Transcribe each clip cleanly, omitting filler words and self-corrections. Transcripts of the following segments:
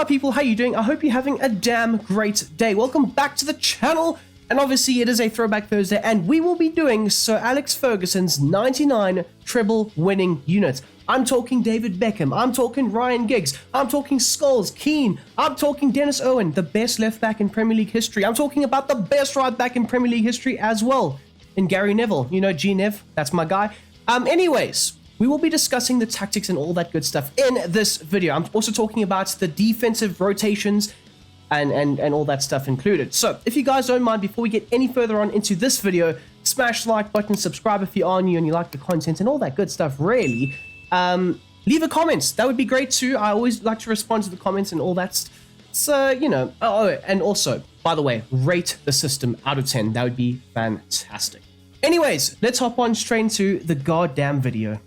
my people, how you doing? I hope you're having a damn great day. Welcome back to the channel. And obviously it is a Throwback Thursday and we will be doing Sir Alex Ferguson's 99 treble winning unit. I'm talking David Beckham, I'm talking Ryan Giggs, I'm talking Scholes, Keane, I'm talking Dennis Irwin, the best left back in Premier League history. I'm talking about the best right back in Premier League history as well, in Gary Neville. You know, G-Nev, that's my guy. Anyways, we will be discussing the tactics and all that good stuff in this video. I'm also talking about the defensive rotations and all that stuff included. So if you guys don't mind, before we get any further on into this video, smash the like button, subscribe if you are new and you like the content and all that good stuff, really. Leave a comment. That would be great too. I always like to respond to the comments and all that. So, you know, oh, and also, by the way, rate the system out of 10. That would be fantastic. Anyways, let's hop on straight into the goddamn video.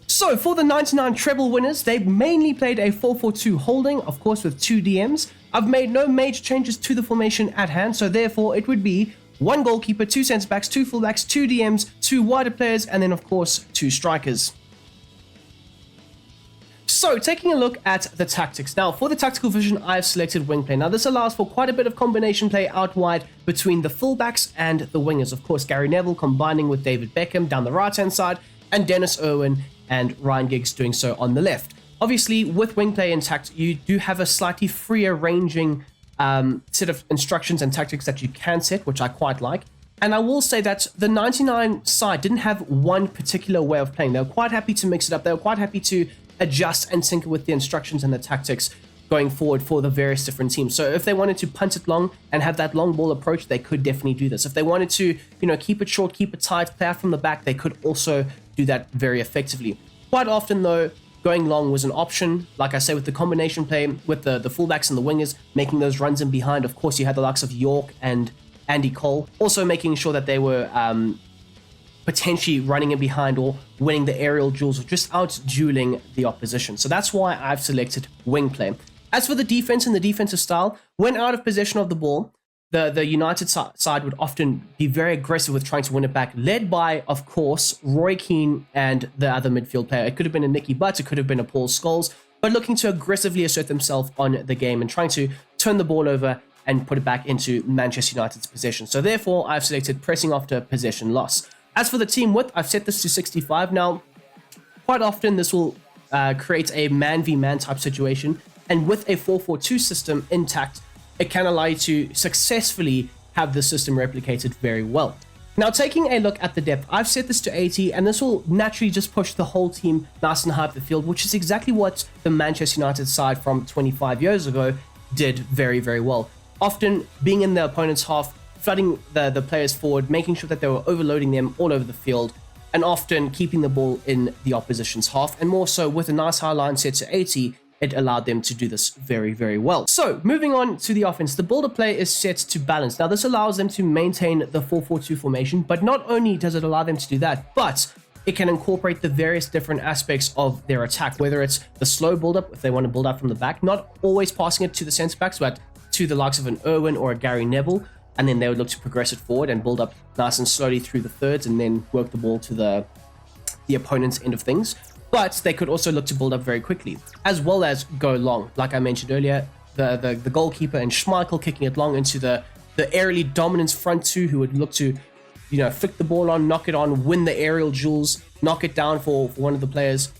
So for the 99 treble winners, they mainly played a 4-4-2 holding, of course with 2 DMs. I've made no major changes to the formation at hand, so therefore it would be 1 goalkeeper, 2 centre backs, 2 fullbacks, 2 DMs, 2 wider players, and then of course 2 strikers. So taking a look at the tactics. Now for the tactical vision, I've selected wing play. Now this allows for quite a bit of combination play out wide between the fullbacks and the wingers. Of course, Gary Neville combining with David Beckham down the right hand side, and Dennis Irwin and Ryan Giggs doing so on the left. Obviously, with wing play intact, you do have a slightly freer ranging set of instructions and tactics that you can set, which I quite like. And I will say that the 99 side didn't have one particular way of playing. They were quite happy to mix it up. They were quite happy to adjust and tinker with the instructions and the tactics going forward for the various different teams. So if they wanted to punt it long and have that long ball approach, they could definitely do this. If they wanted to, you know, keep it short, keep it tight, play out from the back, they could also do that very effectively. Quite often though, going long was an option. Like I say, with the combination play with the fullbacks and the wingers, making those runs in behind. Of course, you had the likes of York and Andy Cole, also making sure that they were potentially running in behind or winning the aerial duels or just out dueling the opposition. So that's why I've selected wing play. As for the defense and the defensive style, when out of possession of the ball, the United side would often be very aggressive with trying to win it back, led by, of course, Roy Keane and the other midfield player. It could have been a Nicky Butt, it could have been a Paul Scholes, but looking to aggressively assert themselves on the game and trying to turn the ball over and put it back into Manchester United's possession. So therefore, I've selected pressing after possession loss. As for the team width, I've set this to 65. Now, quite often this will create a man-v-man type situation, and with a 4-4-2 system intact, it can allow you to successfully have the system replicated very well. Now, taking a look at the depth, I've set this to 80, and this will naturally just push the whole team nice and high up the field, which is exactly what the Manchester United side from 25 years ago did very, very well. Often being in the opponent's half, flooding the players forward, making sure that they were overloading them all over the field, and often keeping the ball in the opposition's half, and more so with a nice high line set to 80, it allowed them to do this very, very well. So moving on to the offense, the build-up play is set to balance. Now this allows them to maintain the 4-4-2 formation, but not only does it allow them to do that, but it can incorporate the various different aspects of their attack, whether it's the slow build-up, if they want to build up from the back, not always passing it to the centre-backs, but to the likes of an Irwin or a Gary Neville, and then they would look to progress it forward and build up nice and slowly through the thirds and then work the ball to the opponent's end of things. But they could also look to build up very quickly, as well as go long. Like I mentioned earlier, the goalkeeper and Schmeichel kicking it long into the aerially dominant front two, who would look to, you know, flick the ball on, knock it on, win the aerial duels, knock it down for one of the players.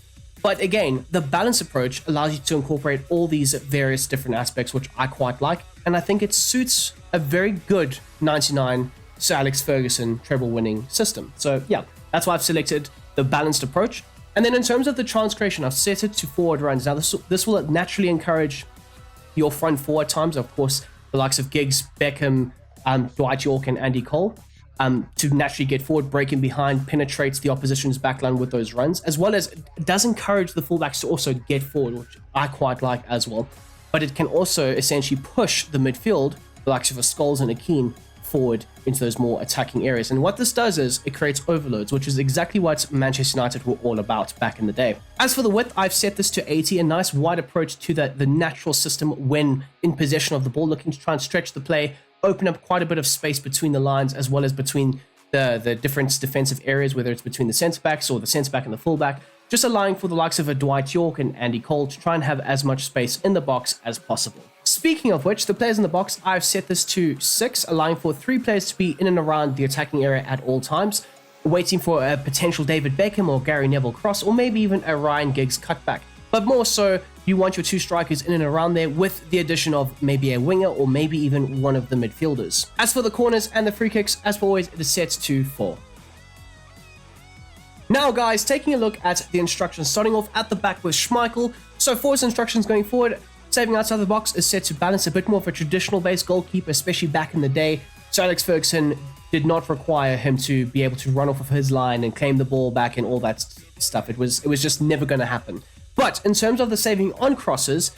But again, the balance approach allows you to incorporate all these various different aspects, which I quite like. And I think it suits a very good 99 Sir Alex Ferguson treble winning system. So yeah, that's why I've selected the balanced approach. And then in terms of the chance creation, I've set it to forward runs. Now this will naturally encourage your front forward times, of course, the likes of Giggs, Beckham, Dwight York and Andy Cole, to naturally get forward, breaking behind, penetrates the opposition's backline with those runs, as well as it does encourage the fullbacks to also get forward, which I quite like as well. But it can also essentially push the midfield, the likes of a Scholes and a Keane, forward into those more attacking areas. And what this does is it creates overloads, which is exactly what Manchester United were all about back in the day. As for the width, I've set this to 80, a nice wide approach to the natural system when in possession of the ball, looking to try and stretch the play, open up quite a bit of space between the lines, as well as between the different defensive areas, whether it's between the centre backs or the centre back and the full back, just allowing for the likes of a Dwight York and Andy Cole to try and have as much space in the box as possible. Speaking of which, the players in the box, I've set this to 6, allowing for 3 players to be in and around the attacking area at all times, waiting for a potential David Beckham or Gary Neville cross, or maybe even a Ryan Giggs cutback. But more so, you want your 2 strikers in and around there with the addition of maybe a winger or maybe even one of the midfielders. As for the corners and the free kicks, as always, it is set to 4. Now guys, taking a look at the instructions, starting off at the back with Schmeichel. So for his instructions going forward, saving outside the box is set to balance a bit more of a traditional base goalkeeper, especially back in the day. So Alex Ferguson did not require him to be able to run off of his line and claim the ball back and all that stuff. It was just never going to happen. But in terms of the saving on crosses,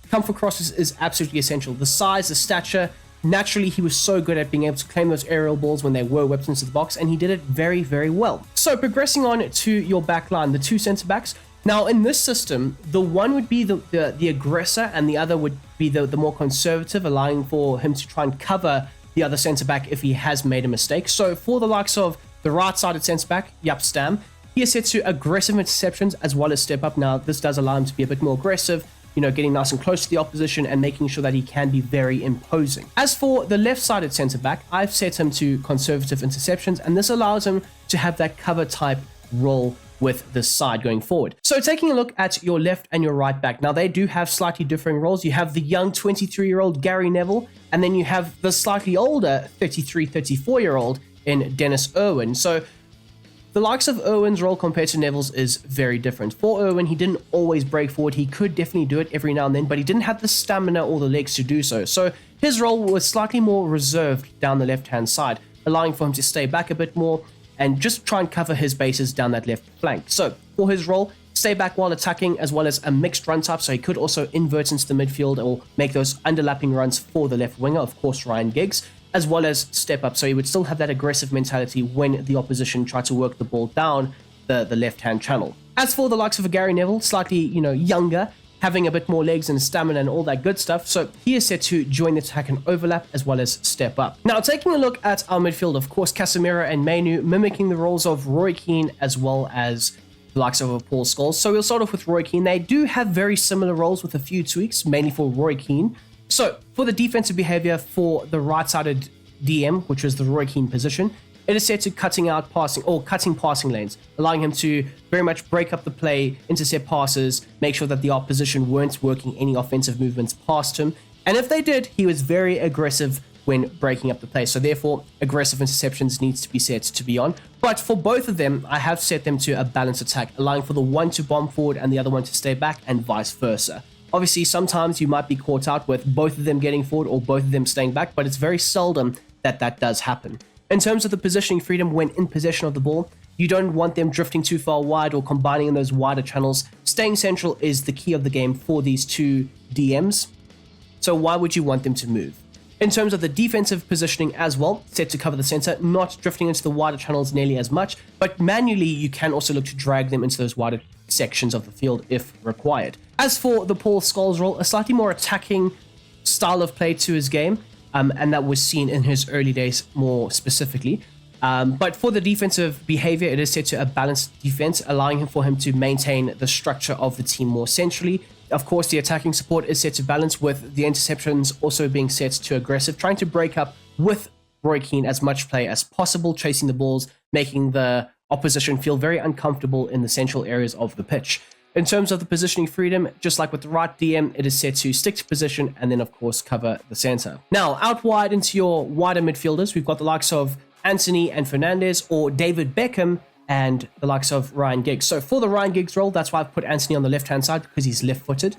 comfort crosses is absolutely essential. The size, the stature, naturally he was so good at being able to claim those aerial balls when they were whipped into the box, and he did it very, very well. So progressing on to your back line, the 2 centre backs. Now in this system, the one would be the aggressor and the other would be the more conservative, allowing for him to try and cover the other centre back if he has made a mistake. So for the likes of the right-sided centre back, Jaap Stam, he is set to aggressive interceptions as well as step up. Now this does allow him to be a bit more aggressive, you know, getting nice and close to the opposition and making sure that he can be very imposing. As for the left-sided centre-back, I've set him to conservative interceptions, and this allows him to have that cover type role with this side going forward. So taking a look at your left and your right back, now they do have slightly differing roles. You have the young 23-year-old Gary Neville, and then you have the slightly older 33, 34-year-old in Dennis Irwin. So the likes of Irwin's role compared to Neville's is very different. For Irwin, he didn't always break forward. He could definitely do it every now and then, but he didn't have the stamina or the legs to do so. So his role was slightly more reserved down the left-hand side, allowing for him to stay back a bit more and just try and cover his bases down that left flank. So for his role, stay back while attacking, as well as a mixed run type, so he could also invert into the midfield or make those underlapping runs for the left winger, of course Ryan Giggs, as well as step up, so he would still have that aggressive mentality when the opposition tried to work the ball down the left-hand channel. As for the likes of a Gary Neville, slightly, younger, having a bit more legs and stamina and all that good stuff, so he is set to join the attack and overlap as well as step up. Now, taking a look at our midfield, of course, Casemiro and Mainu mimicking the roles of Roy Keane as well as the likes of Paul Scholes. So we'll start off with Roy Keane. They do have very similar roles with a few tweaks, mainly for Roy Keane. So for the defensive behavior for the right-sided DM, which is the Roy Keane position, it is set to cutting passing lanes, allowing him to very much break up the play, intercept passes, make sure that the opposition weren't working any offensive movements past him. And if they did, he was very aggressive when breaking up the play. So therefore, aggressive interceptions needs to be set to be on. But for both of them, I have set them to a balanced attack, allowing for the one to bomb forward and the other one to stay back and vice versa. Obviously, sometimes you might be caught out with both of them getting forward or both of them staying back, but it's very seldom that does happen. In terms of the positioning freedom when in possession of the ball, you don't want them drifting too far wide or combining in those wider channels. Staying central is the key of the game for these two DMs. So why would you want them to move? In terms of the defensive positioning as well, set to cover the center, not drifting into the wider channels nearly as much, but manually you can also look to drag them into those wider sections of the field if required. As for the Paul Scholes role, a slightly more attacking style of play to his game, and that was seen in his early days more specifically. But for the defensive behavior, it is set to a balanced defense, allowing for him to maintain the structure of the team more centrally. Of course, the attacking support is set to balance, with the interceptions also being set to aggressive, trying to break up with Roy Keane as much play as possible, chasing the balls, making the opposition feel very uncomfortable in the central areas of the pitch. In terms of the positioning freedom, just like with the right DM, it is set to stick to position and then, of course, cover the center. Now, out wide into your wider midfielders, we've got the likes of Anthony and Fernandes, or David Beckham and the likes of Ryan Giggs. So for the Ryan Giggs role, that's why I've put Anthony on the left-hand side, because he's left-footed.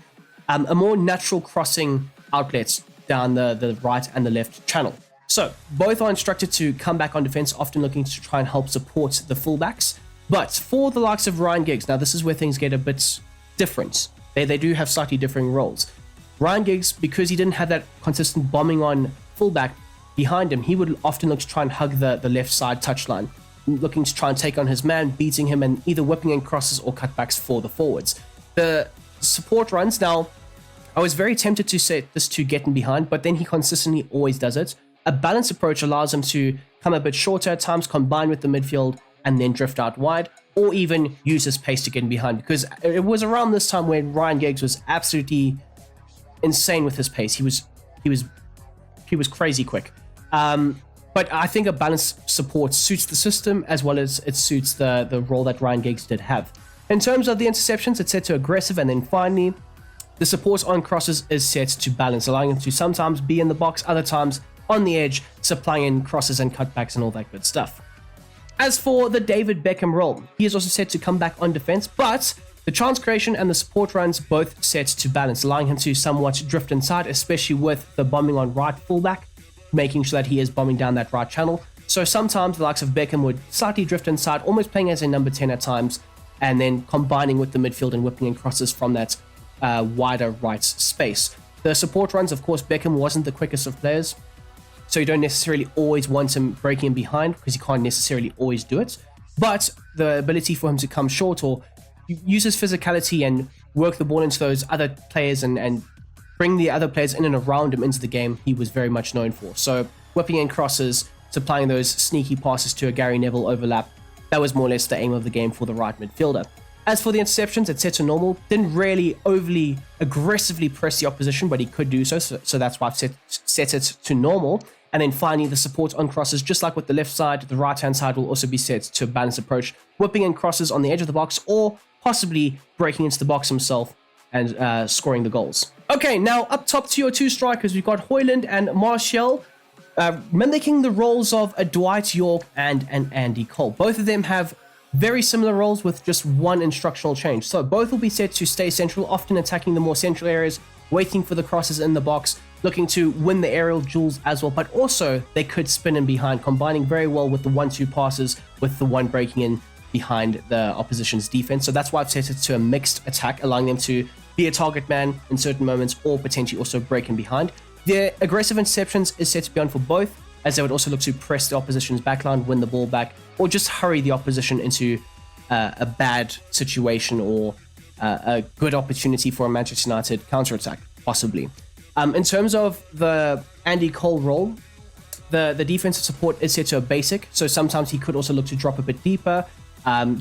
A more natural crossing outlets down the right and the left channel. So both are instructed to come back on defense, often looking to try and help support the fullbacks. But for the likes of Ryan Giggs, now this is where things get a bit different. They do have slightly differing roles. Ryan Giggs, because he didn't have that consistent bombing on fullback behind him, he would often look to try and hug the left side touchline, looking to try and take on his man, beating him, and either whipping in crosses or cutbacks for the forwards. The support runs, now, I was very tempted to set this to get in behind, but then he consistently always does it. A balanced approach allows him to come a bit shorter at times, combine with the midfield, and then drift out wide, or even use his pace to get in behind, because it was around this time when Ryan Giggs was absolutely insane with his pace. He was crazy quick. But I think a balanced support suits the system as well as it suits the role that Ryan Giggs did have. In terms of the interceptions, it's set to aggressive, and then finally, the support on crosses is set to balance, allowing him to sometimes be in the box, other times on the edge, supplying in crosses and cutbacks and all that good stuff. As for the David Beckham role, he is also set to come back on defense, but the chance creation and the support runs both set to balance, allowing him to somewhat drift inside, especially with the bombing on right fullback, making sure that he is bombing down that right channel. So sometimes the likes of Beckham would slightly drift inside, almost playing as a number 10 at times, and then combining with the midfield and whipping in crosses from that wider right space. The support runs, of course, Beckham wasn't the quickest of players, so you don't necessarily always want him breaking in behind because you can't necessarily always do it. But the ability for him to come short or use his physicality and work the ball into those other players and bring the other players in and around him into the game, he was very much known for. So whipping in crosses, supplying those sneaky passes to a Gary Neville overlap, that was more or less the aim of the game for the right midfielder. As for the interceptions, it's set to normal. Didn't really overly aggressively press the opposition, but he could do so. So that's why I've set it to normal. And then finally, the support on crosses, just like with the left side, the right-hand side will also be set to a balanced approach, whipping in crosses on the edge of the box or possibly breaking into the box himself and scoring the goals. Okay, now up top to your two strikers, we've got Højlund and Martial, mimicking the roles of a Dwight York and an Andy Cole. Both of them have very similar roles with just one instructional change. So both will be set to stay central, often attacking the more central areas, waiting for the crosses in the box, looking to win the aerial duels as well, but also they could spin in behind, combining very well with the 1-2 passes with the one breaking in behind the opposition's defense. So that's why I've set it to a mixed attack, allowing them to be a target man in certain moments or potentially also break in behind. The aggressive interceptions is set to be on for both, as they would also look to press the opposition's backline, win the ball back, or just hurry the opposition into a bad situation or a good opportunity for a Manchester United counterattack, possibly. In terms of the Andy Cole role, the defensive support is set to a basic, so sometimes he could also look to drop a bit deeper,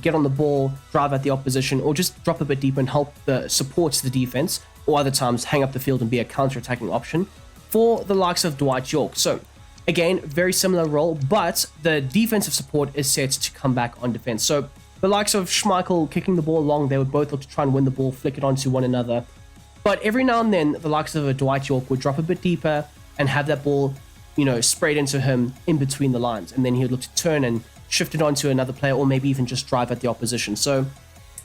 get on the ball, drive at the opposition, or just drop a bit deeper and help support the defense, or other times hang up the field and be a counter-attacking option for the likes of Dwight York. So again, very similar role, but the defensive support is set to come back on defense. So the likes of Schmeichel kicking the ball long, they would both look to try and win the ball, flick it onto one another. But every now and then, the likes of a Dwight York would drop a bit deeper and have that ball, sprayed into him in between the lines. And then he would look to turn and shift it onto another player, or maybe even just drive at the opposition. So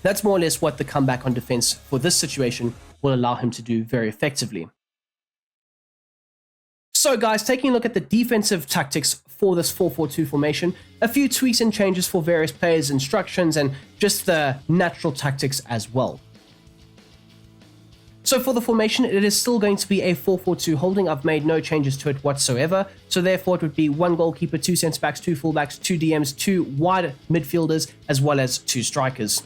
that's more or less what the comeback on defense for this situation will allow him to do very effectively. So guys, taking a look at the defensive tactics for this 4-4-2 formation, a few tweaks and changes for various players' instructions and just the natural tactics as well. So for the formation, it is still going to be a 4-4-2 holding. I've made no changes to it whatsoever. So therefore it would be one goalkeeper, two centre-backs, two full-backs, two DMs, two wide midfielders, as well as two strikers.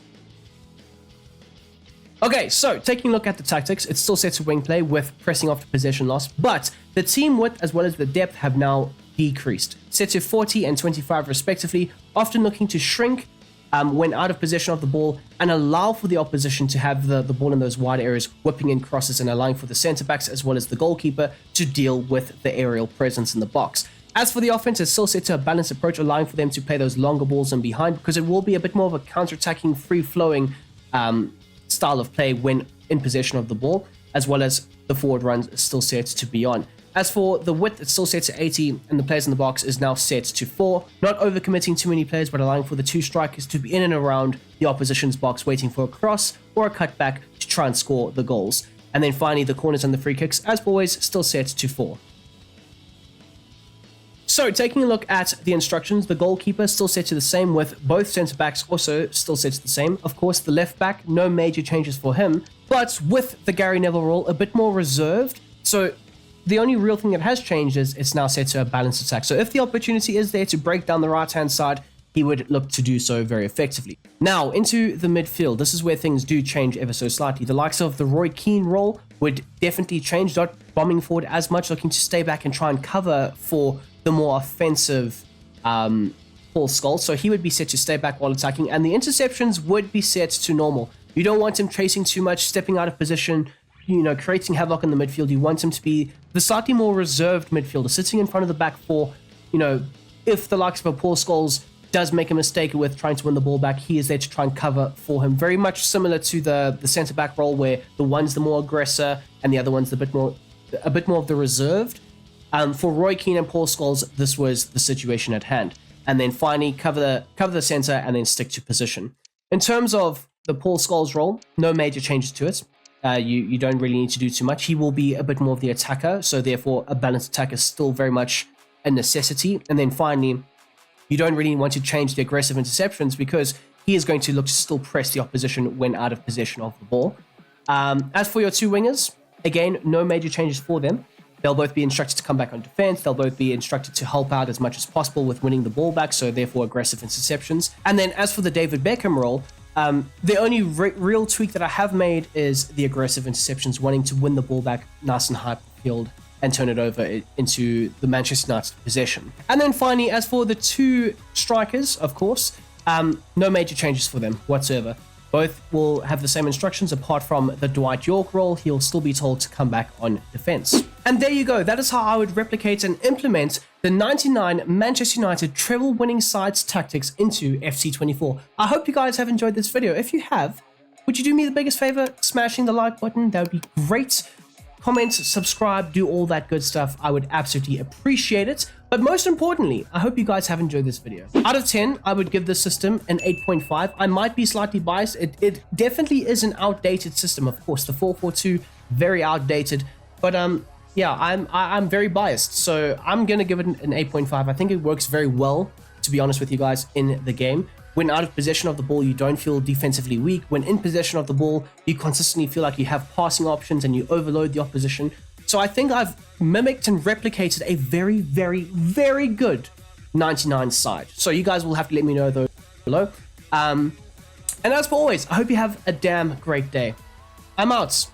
Okay, so taking a look at the tactics, it's still set to wing play with pressing after possession loss, but the team width as well as the depth have now decreased, set to 40 and 25 respectively, often looking to shrink when out of possession of the ball and allow for the opposition to have the ball in those wide areas, whipping in crosses and allowing for the centre-backs as well as the goalkeeper to deal with the aerial presence in the box. As for the offense, it's still set to a balanced approach, allowing for them to play those longer balls in behind, because it will be a bit more of a counter-attacking, free-flowing style of play when in possession of the ball, as well as the forward runs is still set to be on. As for the width, it's still set to 80, and the players in the box is now set to 4, not overcommitting too many players, but allowing for the two strikers to be in and around the opposition's box, waiting for a cross or a cutback to try and score the goals. And then finally, the corners and the free kicks, as always, still set to 4. So taking a look at the instructions, the goalkeeper still set to the same, with both centre-backs also still set to the same. Of course, the left-back, no major changes for him, but with the Gary Neville role, a bit more reserved. So the only real thing that has changed is it's now set to a balanced attack. So if the opportunity is there to break down the right-hand side, he would look to do so very effectively. Now, into the midfield. This is where things do change ever so slightly. The likes of the Roy Keane role would definitely change, not bombing forward as much, looking to stay back and try and cover for the more offensive Paul Scholes, so he would be set to stay back while attacking, and the interceptions would be set to normal. You don't want him chasing too much, stepping out of position, creating havoc in the midfield. You want him to be the slightly more reserved midfielder, sitting in front of the back four. If the likes of a Paul Scholes does make a mistake with trying to win the ball back, he is there to try and cover for him. Very much similar to the centre-back role, where the one's the more aggressor and the other one's a bit more of the reserved. For Roy Keane and Paul Scholes, this was the situation at hand. And then finally, cover the centre and then stick to position. In terms of the Paul Scholes role, no major changes to it. You don't really need to do too much. He will be a bit more of the attacker, so therefore a balanced attack is still very much a necessity. And then finally, you don't really want to change the aggressive interceptions, because he is going to look to still press the opposition when out of possession of the ball. As for your two wingers, again, no major changes for them. They'll both be instructed to come back on defense. They'll both be instructed to help out as much as possible with winning the ball back, so therefore aggressive interceptions. And then as for the David Beckham role, the only real tweak that I have made is the aggressive interceptions, wanting to win the ball back nice and high field and turn it over into the Manchester United possession. And then finally, as for the two strikers, of course, no major changes for them whatsoever. Both will have the same instructions, apart from the Dwight York role. He'll still be told to come back on defense. And there you go. That is how I would replicate and implement the 99 Manchester United treble-winning sides tactics into FC24. I hope you guys have enjoyed this video. If you have, would you do me the biggest favor, smashing the like button? That would be great. Comment, subscribe, do all that good stuff. I would absolutely appreciate it. But most importantly, I hope you guys have enjoyed this video. Out of 10, I would give this system an 8.5. I might be slightly biased. It definitely is an outdated system, of course. The 4-4-2, very outdated. But yeah, I'm very biased. So I'm going to give it an 8.5. I think it works very well, to be honest with you guys, in the game. When out of possession of the ball, you don't feel defensively weak. When in possession of the ball, you consistently feel like you have passing options and you overload the opposition. So I think I've mimicked and replicated a very, very, very good 99 side. So you guys will have to let me know those below. And as for always, I hope you have a damn great day. I'm out.